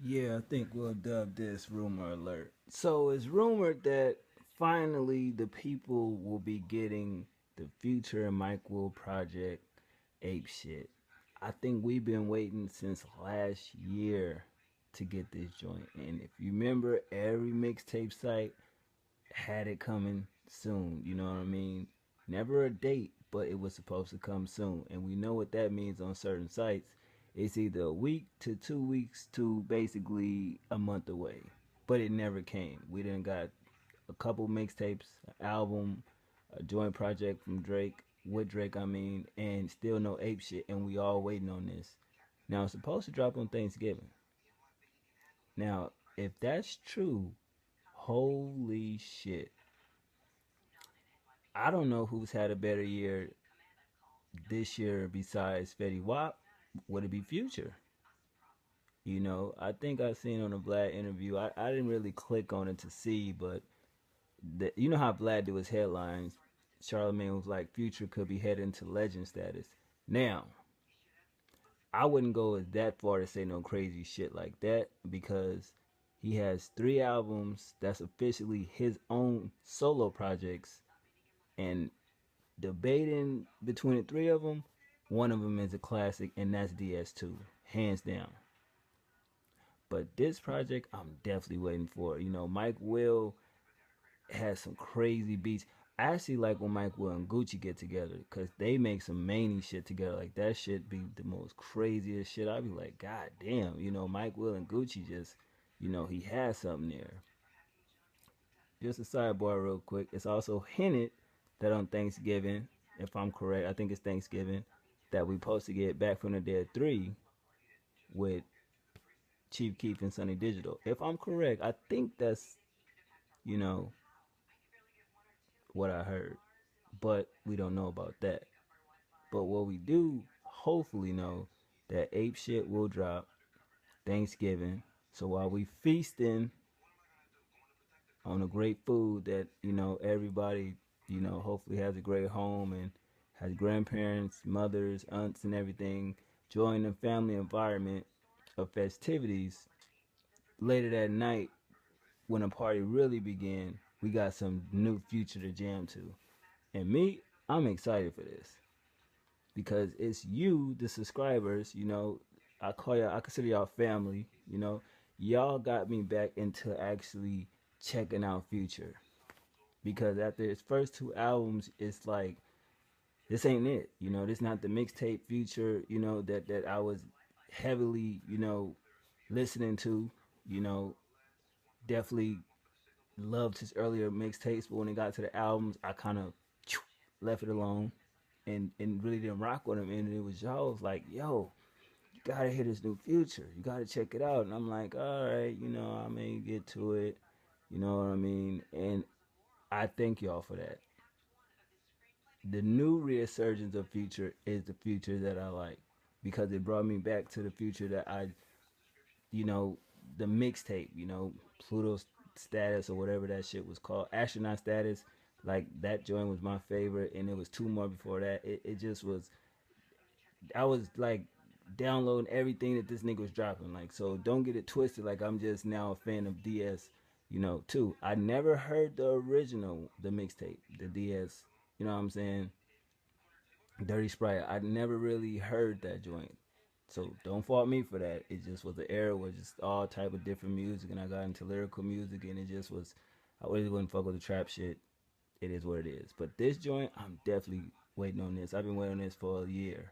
Yeah, I think we'll dub this rumor alert. So it's rumored that finally the people will be getting the Future and Mike Will project Ape Shit. I think we've been waiting since last year to get this joint. And if you remember, every mixtape site had it coming soon. You know what I mean? Never a date, but it was supposed to come soon. And we know what that means on certain sites. It's either a week to 2 weeks to basically a month away. But it never came. We didn't got a couple mixtapes, an album, a joint project from Drake, with Drake I mean, and still no ape shit, and we all waiting on this. Now it's supposed to drop on Thanksgiving. Now, if that's true, holy shit. I don't know who's had a better year this year besides Fetty Wap. Would it be Future? You know, I think I seen on a Vlad interview. I didn't really click on it to see, but you know how Vlad do his headlines. Charlemagne was like, Future could be heading to legend status. Now, I wouldn't go as that far to say no crazy shit like that because he has 3 albums that's officially his own solo projects, and debating between the three of them, one of them is a classic, and that's DS2, hands down. But this project, I'm definitely waiting for. You know, Mike Will has some crazy beats. I actually like when Mike Will and Gucci get together because they make some many shit together. Like that shit be the most craziest shit. I'd be like, God damn, you know, Mike Will and Gucci just, you know, he has something there. Just a sidebar, real quick. It's also hinted that on Thanksgiving, if I'm correct, I think it's Thanksgiving, that we supposed to get Back from the Dead 3 with Chief Keef and Sonny Digital. If I'm correct, I think that's, you know, what I heard. But we don't know about that. But what we do hopefully know that Ape Shit will drop Thanksgiving. So while we feasting on the great food that, you know, everybody, you know, hopefully has a great home and has grandparents, mothers, aunts, and everything, join the family environment of festivities. Later that night, when a party really begin, we got some new Future to jam to. And me, I'm excited for this because it's you, the subscribers. You know, I consider y'all family. You know, y'all got me back into actually checking out Future because after his first 2 albums, it's like this ain't it. You know, this not the mixtape Future. You know that I was heavily, you know, listening to. You know, definitely loved his earlier mixtapes, but when it got to the albums, I kind of left it alone and really didn't rock with him. And it was y'all was like, yo, you gotta hear this new Future. You gotta check it out. And I'm like, all right, you know, I may get to it. You know what I mean? And I thank y'all for that. The new resurgence of Future is the Future that I like because it brought me back to the Future that I, you know, the mixtape, you know, Pluto Status or whatever that shit was called, Astronaut Status. Like that joint was my favorite, and it was 2 more before that. It just was. I was like downloading everything that this nigga was dropping. Like, so don't get it twisted. Like I'm just now a fan of DS, you know, too. I never heard the original, the mixtape, the DS. You know what I'm saying? Dirty Sprite. I never really heard that joint. So don't fault me for that. It just was the era where just all type of different music, and I got into lyrical music, and it just was. I really wouldn't fuck with the trap shit. It is what it is. But this joint, I'm definitely waiting on this. I've been waiting on this for a year.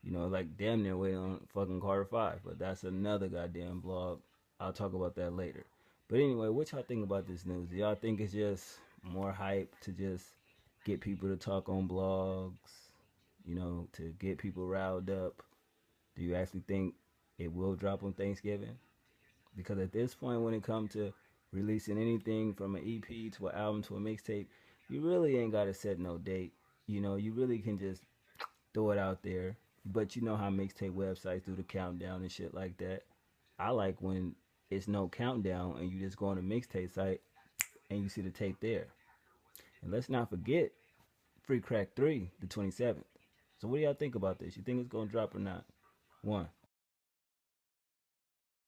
You know, like damn near waiting on fucking Carter 5. But that's another goddamn vlog. I'll talk about that later. But anyway, what y'all think about this news? Do y'all think it's just more hype to just get people to talk on blogs? You know, to get people riled up? Do you actually think it will drop on Thanksgiving? Because at this point, when it comes to releasing anything from an EP to an album to a mixtape, you really ain't got to set no date. You know, you really can just throw it out there. But you know how mixtape websites do the countdown and shit like that. I like when it's no countdown and you just go on a mixtape site and you see the tape there. And let's not forget Free Crack 3, the 27th. So what do y'all think about this? You think it's going to drop or not? One.